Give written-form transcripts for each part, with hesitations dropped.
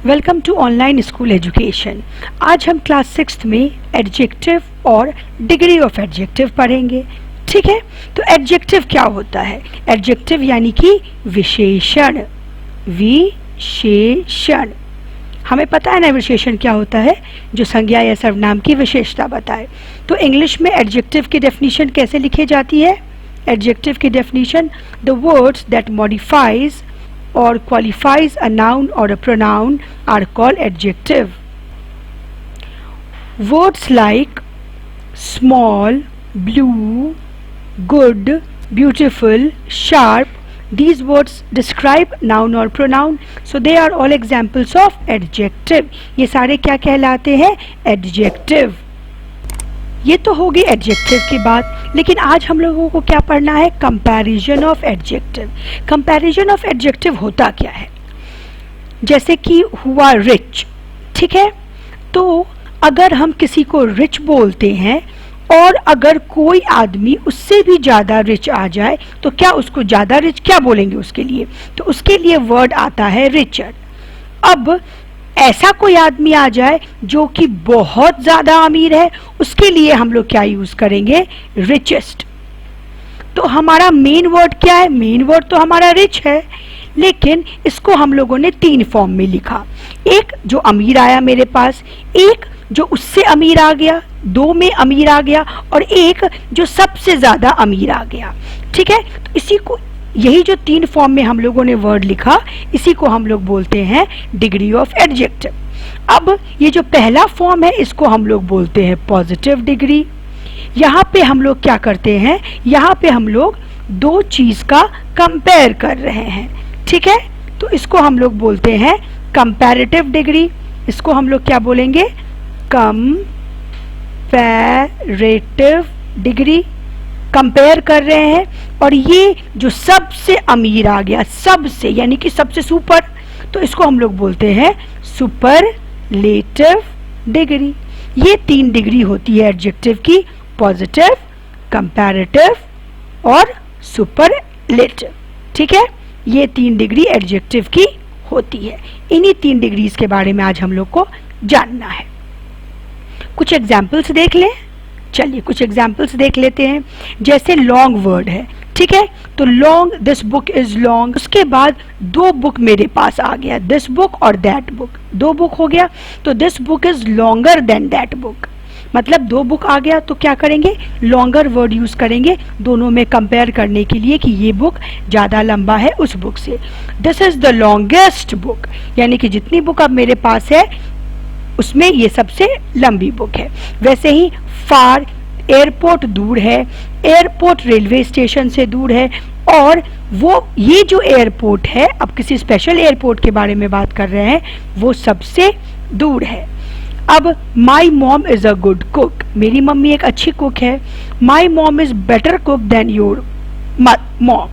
Welcome to online school education. आज हम class 6 में एडजेक्टिव और डिग्री ऑफ एडजेक्टिव पढ़ेंगे। ठीक है, तो एडजेक्टिव क्या होता है? एडजेक्टिव यानी कि विशेषण। विशेषण हमें पता है ना, विशेषण क्या होता है? जो संज्ञा या सर्वनाम की विशेषता बताए। तो इंग्लिश में एडजेक्टिव की डेफिनेशन कैसे लिखी जाती है? एडजेक्टिव की definition: the words that modifies or qualifies a noun or a pronoun are called adjective. Words like small, blue, good, beautiful, sharp, these words describe noun or pronoun, so they are all examples of adjective. ये सारे क्या कहलाते हैं? adjective. ये तो होगी adjective की बात, लेकिन आज हम लोगों को क्या पढ़ना है? Comparison of adjective. Comparison of adjective होता क्या है? जैसे कि हुआ रिच, ठीक है, तो अगर हम किसी को रिच बोलते हैं और अगर कोई आदमी उससे भी ज़्यादा रिच आ जाए तो क्या उसको ज़्यादा रिच क्या बोलेंगे उसके लिए? तो उसके लिए वर्ड आता है रिचर। अब ऐसा कोई आदमी आ जाए जो कि बहुत ज़्यादा अमीर है, उसके लिए हम लोग क्या यूज करेंगे? रिचेस्ट। तो हमारा मेन वर्ड क्या है? मेन वर्ड तो हमारा रिच है, लेकिन इसको हम लोगों ने 3 फॉर्म में लिखा। एक जो अमीर आया मेरे पास, एक जो उससे अमीर आ गया, 2 में अमीर आ गया, और एक जो सबसे ज़्यादा अमीर आ गया। ठीक है, तो इसी को, यही जो 3 फॉर्म में हम लोगों ने वर्ड लिखा, इसी को हम लोग बोलते हैं डिग्री ऑफ एडजेक्टिव। अब ये जो पहला फॉर्म है इसको हम लोग बोलते हैं पॉजिटिव डिग्री। यहाँ पे हम लोग क्या करते हैं? यहाँ पे हम लोग 2 चीज का कंपेयर कर रहे हैं। ठीक है, तो इसको हम लोग बोलते हैं कंपैरेटिव डिग्री। इसको हम लोग क्या बोलेंगे? Comparative degree. कंपेयर कर रहे हैं, और ये जो सबसे अमीर आ गया, सबसे यानी कि सबसे सुपर, तो इसको हम लोग बोलते हैं सुपरलेटिव डिग्री। ये 3 डिग्री होती है एडजेक्टिव की: पॉजिटिव, कंपैरेटिव और सुपरलेटिव। ठीक है, ये 3 डिग्री एडजेक्टिव की होती है। इन्हीं 3 डिग्रीज के बारे में आज हम लोग को जानना है। कुछ एग्जाम्पल्स देख लें। चलिए कुछ एग्जाम्पल्स देख लेते हैं। जैसे लॉन्ग वर्ड है, ठीक है, तो long, this book is long. उसके बाद 2 बुक मेरे पास आ गया, दिस बुक और दैट बुक। 2 बुक हो गया, तो this book is longer than that book. मतलब 2 बुक आ गया, तो क्या करेंगे? लॉन्गर वर्ड यूज करेंगे दोनों में कंपेयर करने के लिए कि ये बुक ज्यादा लंबा है उस बुक से। This is the longest book, यानी कि जितनी बुक अब मेरे पास है उसमें ये सबसे लंबी बुक है। वैसे ही फार, एयरपोर्ट दूर है, एयरपोर्ट रेलवे स्टेशन से दूर है, और वो ये जो एयरपोर्ट है, अब किसी स्पेशल एयरपोर्ट के बारे में बात कर रहे हैं, वो सबसे दूर है। अब my mom is a good cook, मेरी मम्मी एक अच्छी कुक है। My mom is better cook than your mom,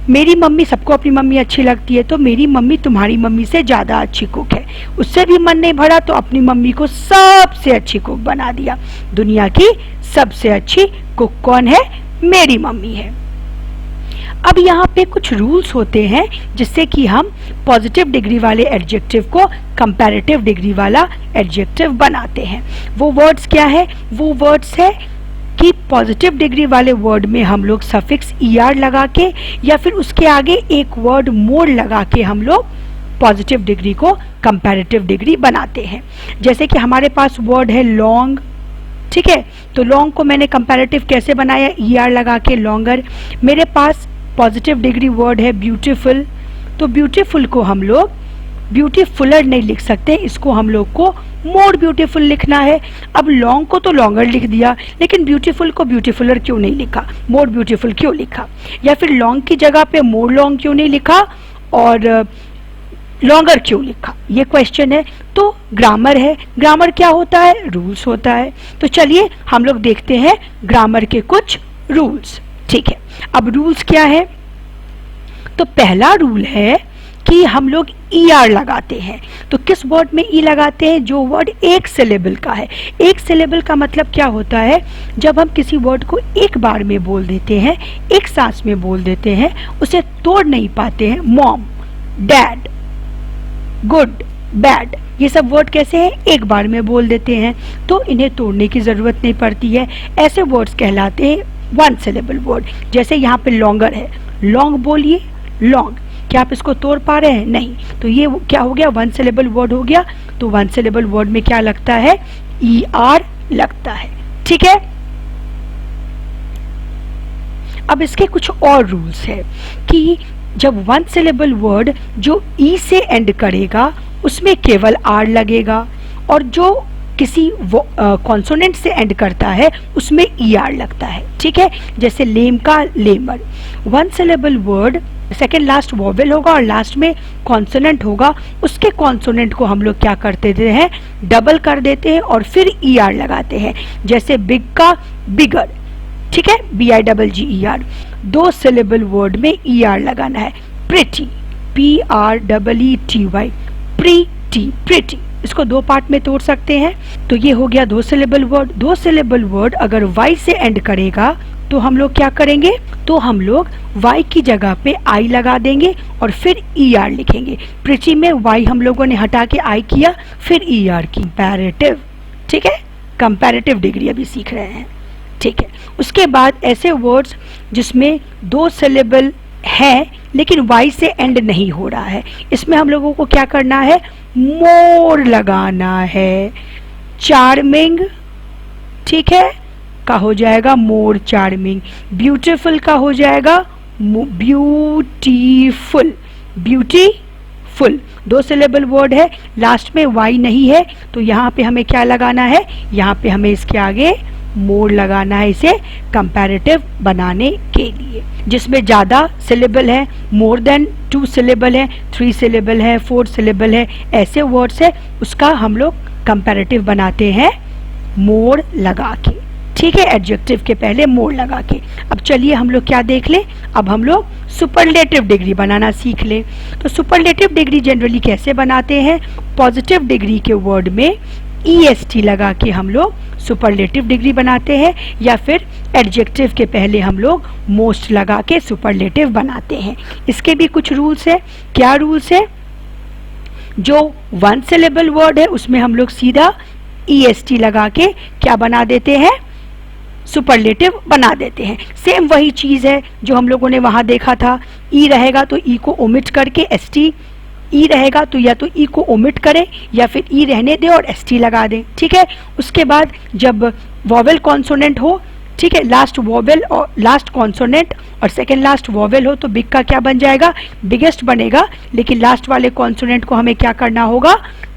मेरी मम्मी, सबको अपनी मम्मी अच्छी लगती है, तो मेरी मम्मी तुम्हारी मम्मी से ज़्यादा अच्छी कुक है। उससे भी मन नहीं भरा तो अपनी मम्मी को सबसे अच्छी कुक बना दिया। दुनिया की सबसे अच्छी कुक कौन है? मेरी मम्मी है। अब यहाँ पे कुछ रूल्स होते हैं जिससे कि हम पॉजिटिव डिग्री वाले एडजेक्टिव को कंपैरेटिव डिग्री वाला एडजेक्टिव बनाते हैं। वो वर्ड्स क्या है? वो वर्ड्स है कि पॉजिटिव डिग्री वाले वर्ड में हम लोग सफिक्स er लगा के या फिर उसके आगे एक वर्ड मोर लगा के हम लोग पॉजिटिव डिग्री को कंपैरेटिव डिग्री बनाते हैं। जैसे कि हमारे पास वर्ड है लॉन्ग, ठीक है, तो लॉन्ग को मैंने कंपैरेटिव कैसे बनाया? er लगा के, लॉन्गर। मेरे पास पॉजिटिव डिग्री वर्ड है ब्यूटीफुल, तो ब्यूटीफुल को हम लोग ब्यूटीफुलर नहीं लिख सकते, इसको हम लोग को मोर ब्यूटीफुल लिखना है। अब लॉन्ग को तो लॉन्गर लिख दिया, लेकिन ब्यूटीफुल को ब्यूटीफुलर क्यों नहीं लिखा? मोर ब्यूटीफुल क्यों लिखा? या फिर लॉन्ग की जगह पे मोर लॉन्ग क्यों नहीं लिखा और लॉन्गर क्यों लिखा? ये क्वेश्चन है। तो ग्रामर है, ग्रामर क्या होता है? रूल्स होता है। तो चलिए हम लोग देखते हैं ग्रामर के कुछ रूल्स। ठीक है, अब रूल्स क्या है? तो पहला रूल है कि हम लोग er लगाते हैं। तो किस वर्ड में ई लगाते हैं? जो वर्ड एक सिलेबल का है। एक सिलेबल का मतलब क्या होता है? जब हम किसी वर्ड को एक बार में बोल देते हैं, एक सांस में बोल देते हैं, उसे तोड़ नहीं पाते हैं। मॉम, डैड, गुड, बैड, ये सब वर्ड कैसे हैं, एक बार में बोल देते हैं तो इन्हें तोड़ने की जरूरत नहीं पड़ती है। ऐसे वर्ड्स कहलाते हैं वन सिलेबल वर्ड। जैसे यहाँ पे लॉन्गर है, लॉन्ग बोलिए, लॉन्ग, क्या आप इसको तोड़ पा रहे हैं, नहीं, तो ये क्या हो गया, वन सिलेबल वर्ड हो गया। तो वन सिलेबल वर्ड में क्या लगता है, ER लगता है, ठीक है। अब इसके कुछ और रूल्स है कि जब वन सिलेबल वर्ड जो ई से एंड करेगा उसमें केवल R लगेगा, और जो किसी कॉन्सोनेंट से एंड करता है उसमें ER लगता है, ठीक है। जैसे लेम का lamer, one syllable word second last vowel होगा और लास्ट में कॉन्सोनेंट होगा, उसके कॉन्सोनेंट को हम लोग क्या करते हैं, डबल कर देते हैं और फिर ER लगाते हैं। जैसे बिग का बिगर, ठीक है, BIGGER। दो सिलेबल वर्ड में ER लगाना है। प्रिटी, PREETY, प्रीटी, प्रिटी, इसको दो पार्ट में तोड़ सकते हैं। तो ये हो गया दो सिलेबल वर्ड। दो सिलेबल वर्ड अगर Y से एंड करेगा तो हम लोग क्या करेंगे, तो हम लोग Y की जगह पे I लगा देंगे और फिर ER लिखेंगे। प्रिटी में Y हम लोगों ने हटा के I किया, फिर ER की, कंपैरेटिव, ठीक है, कंपैरेटिव डिग्री अभी सीख रहे हैं, ठीक है। उसके बाद ऐसे वर्ड्स जिसमें दो सिलेबल है लेकिन Y से एंड नहीं हो रहा है, इसमें हम लोगों को क्या करना है, मोर लगाना है। चार्मिंग, ठीक है, का हो जाएगा मोर चार्मिंग। ब्यूटीफुल का हो जाएगा ब्यूटीफुल, ब्यूटीफुल। दो सिलेबल वर्ड है, लास्ट में Y नहीं है, तो यहाँ पे हमें क्या लगाना है, यहाँ पे हमें इसके आगे मोर लगाना है, इसे कंपैरेटिव बनाने के लिए। जिसमें ज्यादा सिलेबल है, मोर देन 2 सिलेबल है, 3 सिलेबल है, 4 सिलेबल है, ऐसे वर्ड्स है, उसका हम लोग कंपैरेटिव बनाते हैं मोर लगा के, ठीक है, एडजेक्टिव के पहले मोर लगा के। अब चलिए हम लोग क्या देख लें, अब हम लोग सुपरलेटिव डिग्री बनाना सीख लें। तो सुपरलेटिव डिग्री जनरली कैसे बनाते हैं, पॉजिटिव डिग्री के वर्ड में EST लगा के हम लोग सुपरलेटिव डिग्री बनाते हैं, या फिर एडजेक्टिव के पहले हम लोग मोस्ट लगा के सुपरलेटिव बनाते हैं। इसके भी कुछ रूल्स है। क्या रूल्स है, जो वन सिलेबल वर्ड है उसमें हम लोग सीधा EST लगा के क्या बना देते हैं, सुपरलेटिव बना देते हैं। सेम वही चीज है जो हम लोगों ने वहां देखा था, E रहेगा तो E को ओमिट करके ST, ई रहेगा तो या तो ई को ओमिट करें या फिर ई रहने दें और ST लगा दें, ठीक है। उसके बाद जब वॉवेल कॉन्सोनेंट हो, ठीक है, लास्ट वॉवेल और लास्ट कॉन्सोनेंट और सेकेंड लास्ट वॉवेल हो तो बिग का क्या बन जाएगा, बिगेस्ट बनेगा, लेकिन लास्ट वाले कॉन्सोनेंट को हमें क्या करना होगा,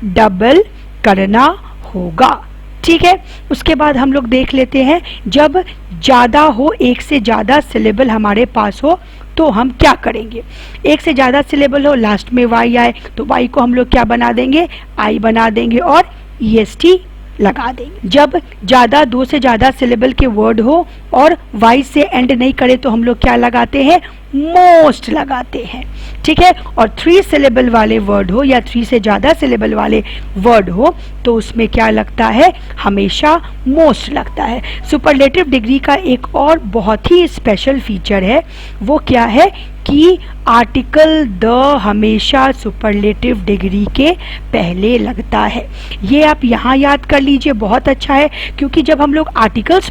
डबल करना होगा, ठीक है। उसके बाद हम लोग देख लेते हैं, जब ज्यादा हो, एक से ज्यादा सिलेबल हमारे पास हो तो हम क्या करेंगे। एक से ज्यादा सिलेबल हो, लास्ट में Y आए तो Y को हम लोग क्या बना देंगे, I बना देंगे और EST लगा देंगे। जब ज्यादा, दो से ज्यादा सिलेबल के वर्ड हो और Y से एंड नहीं करे तो हम लोग क्या लगाते हैं, मोस्ट लगाते हैं, ठीक है। और 3 सिलेबल वाले वर्ड हो या 3 से ज्यादा सिलेबल वाले वर्ड हो तो उसमें क्या लगता है, हमेशा मोस्ट लगता है। सुपरलेटिव डिग्री का एक और बहुत ही स्पेशल फीचर है, वो क्या है कि आर्टिकल द हमेशा सुपरलेटिव डिग्री के पहले लगता है। ये आप यहाँ याद कर लीजिए, बहुत अच्छा है, क्योंकि जब हम लोग आर्टिकल्स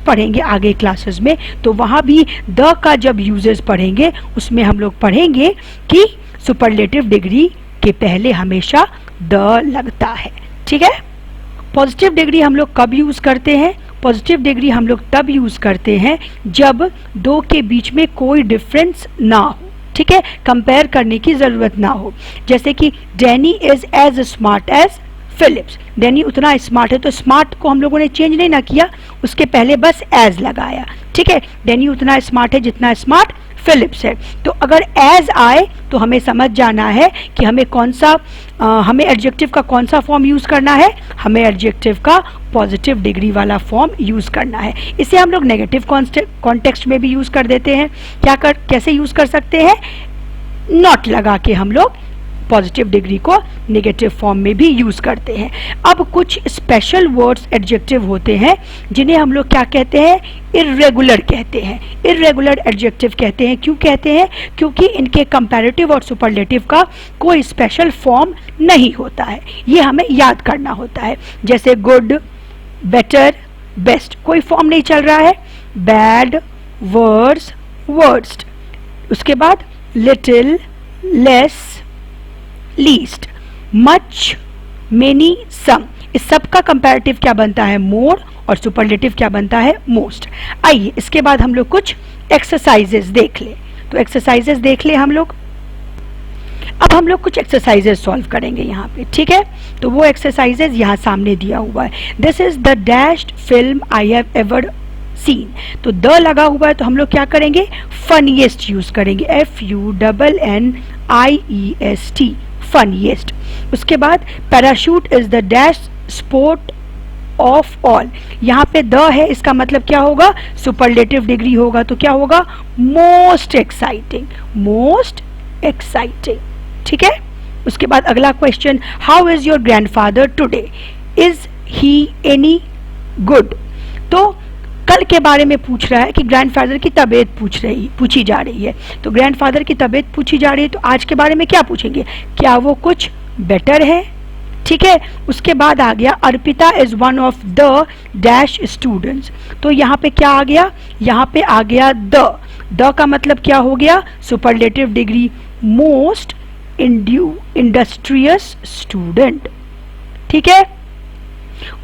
पढ़ेंगे आगे क्लासेस में तो वहाँ भी द का जब यूजेस पढ़ेंगे उसमें हम लोग पढ़ेंगे कि सुपरलेटिव डिग्री के पहले हमेशा द लगता है, ठीक है। पॉजिटिव डिग्री हम लोग कब यूज करते हैं, पॉजिटिव डिग्री हम लोग तब यूज करते हैं जब दो के बीच में कोई डिफरेंस ना हो, ठीक है, कंपेयर करने की जरूरत ना हो। जैसे कि Danny is as smart as Phillips, Danny उतना स्मार्ट है तो स्मार्ट को हम लोगों ने चेंज नहीं ना किया, उसके पहले बस एज लगाया, ठीक है। डैनी उतना स्मार्ट है जितना स्मार्ट फिलिप्स है। तो अगर एज आए तो हमें समझ जाना है कि हमें कौन सा हमें एडजेक्टिव का कौन सा फॉर्म यूज करना है, हमें एडजेक्टिव का पॉजिटिव डिग्री वाला फॉर्म यूज करना है। इसे हम लोग नेगेटिव कॉन्टेक्स्ट में भी यूज कर देते हैं। कैसे यूज कर सकते हैं, नॉट लगा के हम लोग पॉजिटिव डिग्री को नेगेटिव फॉर्म में भी यूज करते हैं। अब कुछ स्पेशल वर्ड्स एडजेक्टिव होते हैं जिन्हें हम लोग क्या कहते हैं, इर्रेगुलर कहते हैं। इर्रेगुलर एडजेक्टिव कहते हैं, क्यों कहते हैं, क्योंकि इनके कंपैरेटिव और सुपरलेटिव का कोई स्पेशल फॉर्म नहीं होता है, ये हमें याद करना होता है। जैसे गुड, बेटर, बेस्ट, कोई फॉर्म नहीं चल रहा है। बैड, वर्स, वर्स्ट, उसके बाद little, less, least, much, many, some, इस सब का कंपैरेटिव क्या बनता है, मोर, और सुपरलेटिव क्या बनता है, मोस्ट। आइए इसके बाद हम लोग कुछ एक्सरसाइजेस देख ले। तो एक्सरसाइजेस देख ले हम लोग। अब हम लोग कुछ एक्सरसाइजेस सॉल्व करेंगे यहाँ पे, ठीक है। तो वो एक्सरसाइजेस यहाँ सामने दिया हुआ है। This is the dashed film I have ever seen. तो द लगा हुआ है तो हम लोग क्या करेंगे, फनीएस्ट यूज करेंगे, FUNNIEST, फनीएस्ट। उसके बाद parachute is the dash sport of all. यहाँ पे द है, इसका मतलब क्या होगा, सुपरलेटिव डिग्री होगा, तो क्या होगा, मोस्ट एक्साइटिंग, मोस्ट एक्साइटिंग, ठीक है। उसके बाद अगला question, how is your grandfather today, is he any good. तो कल के बारे में पूछ रहा है कि ग्रैंडफादर की तबीयत पूछी जा रही है। तो ग्रैंडफादर की तबीयत पूछी जा रही है तो आज के बारे में क्या पूछेंगे, क्या वो कुछ बेटर है, ठीक है। उसके बाद आ गया Arpita is one of the dash students. तो यहाँ पे क्या आ गया, यहाँ पे आ गया द का मतलब क्या हो गया, superlative degree, most industrious student, ठीक है।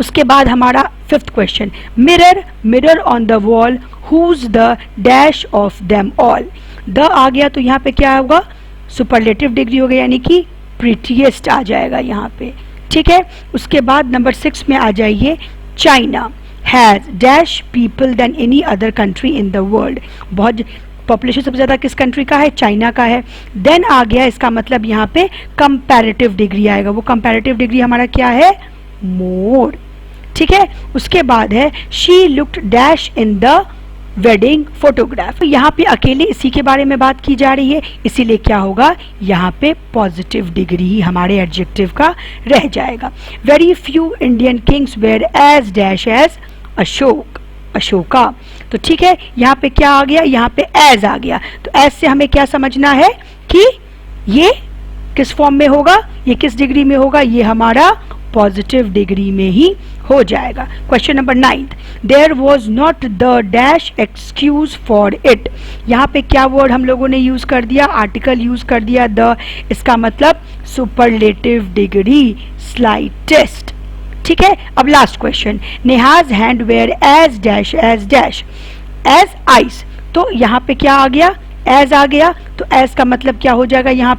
उसके बाद हमारा fifth question, mirror on the wall who's the dash of them all. The आ गया तो यहाँ पे क्या होगा, सुपरलेटिव डिग्री हो गया, यानी कि प्रीटीएस्ट आ जाएगा यहाँ पे, ठीक है। उसके बाद नंबर 6 में आ जाइए, China has dash people than any other country in the world. बहुत पॉपुलेशन सबसे ज्यादा किस कंट्री का है, चाइना का है। देन आ गया, इसका मतलब यहाँ पे कंपैरेटिव डिग्री आएगा, वो कंपैरेटिव डिग्री हमारा क्या है, मोर, ठीक है। उसके बाद है she looked dash in the wedding photograph. यहाँ पे अकेले इसी के बारे में बात की जा रही है, इसीलिए क्या होगा, यहाँ पे पॉजिटिव डिग्री ही हमारे एडजेक्टिव का रह जाएगा। Very few Indian kings were as dash as Ashok, Ashoka. तो ठीक है, यहाँ पे क्या आ गया, यहाँ पे एज आ गया। तो एज से हमें क्या समझना है कि ये किस फॉर्म में होगा, ये किस डिग्री में होगा, ये हमारा पॉजिटिव डिग्री में ही हो जाएगा। Question number 9, there was not the dash excuse for it. यहाँ पे क्या वर्ड हम लोगों ने यूज कर दिया, आर्टिकल यूज कर दिया द, इसका मतलब सुपरलेटिव डिग्री, स्लाइटेस्ट, ठीक है। अब last question, Neha's hand were as dash as ice. तो यहाँ पे क्या आ गया, एज आ गया। तो एज का मतलब क्या हो जाएगा, यहाँ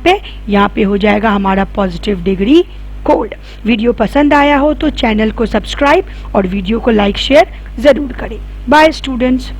पे हो जाएगा हमारा पॉजिटिव डिग्री कोड। वीडियो पसंद आया हो तो चैनल को सब्सक्राइब और वीडियो को लाइक शेयर जरूर करें। Bye students.